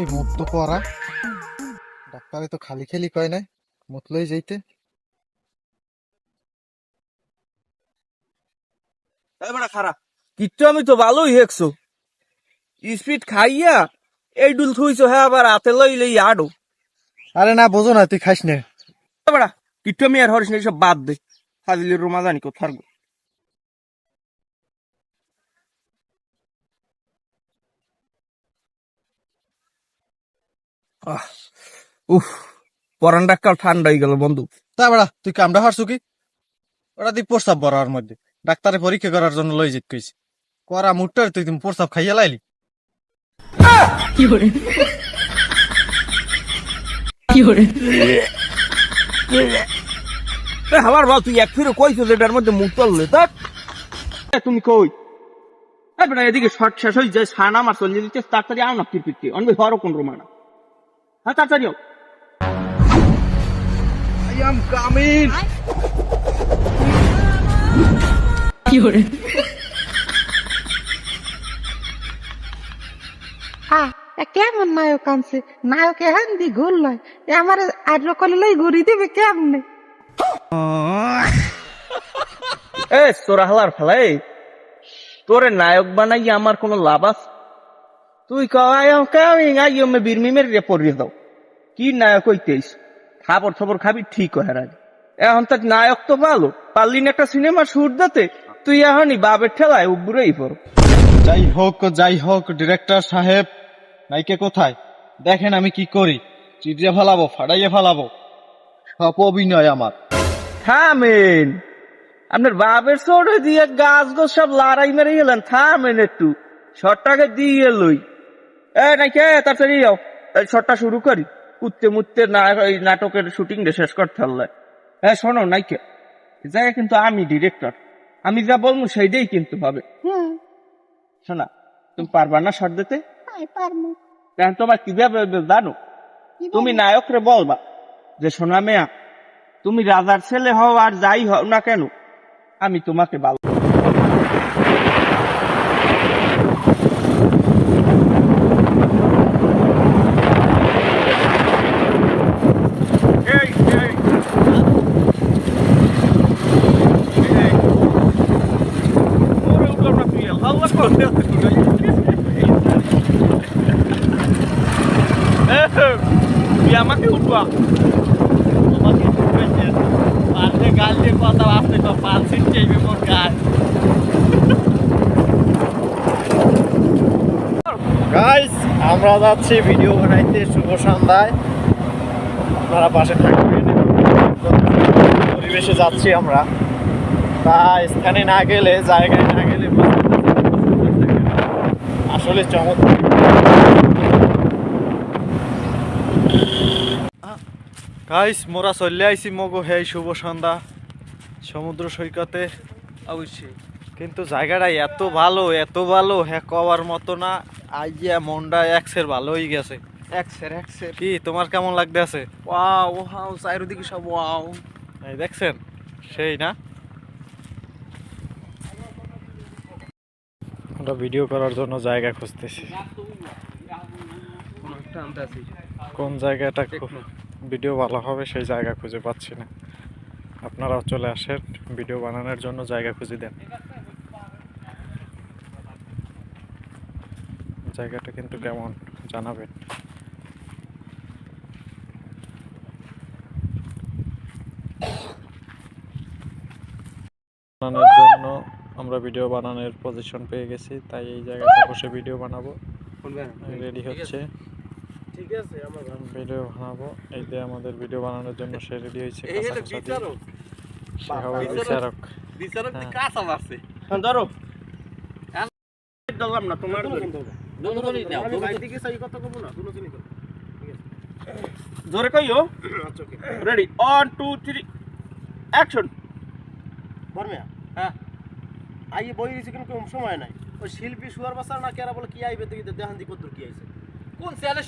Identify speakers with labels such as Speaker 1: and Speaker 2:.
Speaker 1: আসলে মুখ তো পড়া, ডাক্তারে তো খালি খালি কয় নাই মুতলই যাইতে।
Speaker 2: এবার খারাপ কিচ্ছু আমি তো ভালোই হেকছো স্পিড খাইয়া এই ডুল থুইছো হ্যাঁ আবার হাতে লই লই আডো
Speaker 1: আরে না বোঝো না, তুই খাইস না।
Speaker 2: এবার কিচ্ছু আমি আর হরিস না সব বাদ দে ফাজিলের রুমা জানি কোথার গো আহ উফ পরানটা কাল ঠান্ডা হয়ে গেল বন্ধু।
Speaker 1: তা বেড়া তুই কামড়া হারছু কি? ওরা তুই প্রস্তাব বড়ার মধ্যে ডাক্তারে পরীক্ষা করার জন্য লই যেত কইছি, করা মুটটার তুই তুমি প্রস্তাব খাইয়া লাইলি।
Speaker 3: কি করে কি করে
Speaker 2: আমার বল তুই এক ফিরে কইছো যেটার মধ্যে মুখ চললে তা তুমি কই এবার এদিকে শর্ট শেষ হয়ে যায় সানা আমার চলে দিতে তাড়াতাড়ি আও না পিরপিরকে অনবে হরো কোন রুমানা হ্যাঁ তাড়াতাড়ি আও আই এম কামিং
Speaker 3: কি করে
Speaker 4: কেমন নায়ক আনছে? নায়ক এখন দি ঘুর লয়, আমার আর রকলে লই ঘুরি দিবে কেমনে?
Speaker 2: এ তোরা হালার ফেলাই তোরে নায়ক বানাই আমার কোনো লাভ আছে? তুই কামিং আই এম বিরমি মেরে পড়িয়ে দাও কি নায়ক হইতেইস খাবার খবর খাবি ঠিক হয় রাজ এখন তো নায়ক তো ভালো পারলি না একটা সিনেমা শুট দিতে তুই এখনই বাবের ঠেলায় উবুরেই পড়।
Speaker 1: যাই হোক ডিরেক্টর সাহেব, নাইকে কোথায় দেখেন আমি কি করি, চিড়িয়া ফেলাবো ফাড়াইয়া ফেলাবো, সব অভিনয় আমার।
Speaker 2: থামেন আপনার বাপের চোরে দিয়ে গাছ গোছ সব লড়াই মেরে গেলেন, থামেন একটু শটটাকে দিয়ে লই এ নাকি তাড়াতাড়ি যাও শটটা শুরু করি উঠতে মুততে না এই নাটকের শুটিং শেষ করতে হলে। হ্যাঁ শোনো নাইকে জায়গা কিন্তু আমি ডিরেক্টর, আমি যা বলবো সেইটাই কিন্তু হবে। শোনা তুমি পারবা না শট দিতে?
Speaker 4: পারবো।
Speaker 2: কারণ তোমার কিভাবে জানো, তুমি নায়করে বলবা যে সোনা মেয়া তুমি রাজার ছেলে হও আর যাই হও না কেন আমি তোমাকে ভালো আমাকে উঠবা তোমাকে উঠবেছে পাশে গাল দিয়ে কথা আসতে তো পালছি চাইবে মোর গাল।
Speaker 1: গাইস আমরা যাচ্ছি ভিডিও বানাইতে শুভ সন্ধ্যায়, আপনারা পাশে থাকবেন। পরিবেশে যাচ্ছি আমরা, তা স্থানে না গেলে জায়গায় না গেলে আসলে চমৎকার। গাইস মোরা চলে আইছি মগো হেই শুভ সন্ধ্যা সমুদ্র সৈকতে
Speaker 2: অবশ্যই
Speaker 1: কিন্তু জায়গাটা এত ভালো হ্যাঁ কওয়ার মতো না, আইয়া মনটা এক্সের ভালো হয়ে গেছে।
Speaker 2: এক্সের
Speaker 1: কি তোমার কেমন লাগতে আছে?
Speaker 2: ওয়াও ওয়াও চারিদিকে সব ওয়াও
Speaker 1: এই দেখছেন সেই না, আমরা ভিডিও করার জন্য জায়গা খুঁজতেছি, কোন জায়গাটা ভিডিও ভালো হবে সেই জায়গা খুঁজে পাচ্ছি না। আপনারাও চলে আসেন ভিডিও বানানোর জন্য জায়গা খুঁজে দেন। জায়গাটা কিন্তু কেমন জানাবেন। বানানোর জন্য আমরা ভিডিও বানানোর পজিশন পেয়ে গেছি, তাই এই জায়গাটা বসে ভিডিও বানাবো। রেডি হচ্ছে,
Speaker 2: ঠিক আছে আমার
Speaker 1: ভিডিও বানাবো। এই যে আমাদের ভিডিও বানানোর জন্য সে রেডি হয়েছে, সে হবে বিচারক।
Speaker 2: বিচারক কাঁচা আছে ধরো দিলাম না তোমার জোরে কইও। Ready 1 2 3 action.
Speaker 5: হ্যাঁ আইয়ে বই দিয়েছে কিন্তু কম সময় নাই, ওই শিল্পী সুয়ার বাসার না কেরা বলে কি আইবে দেখি দেখান দি কত কি আইছে
Speaker 2: কোন চ্যানেল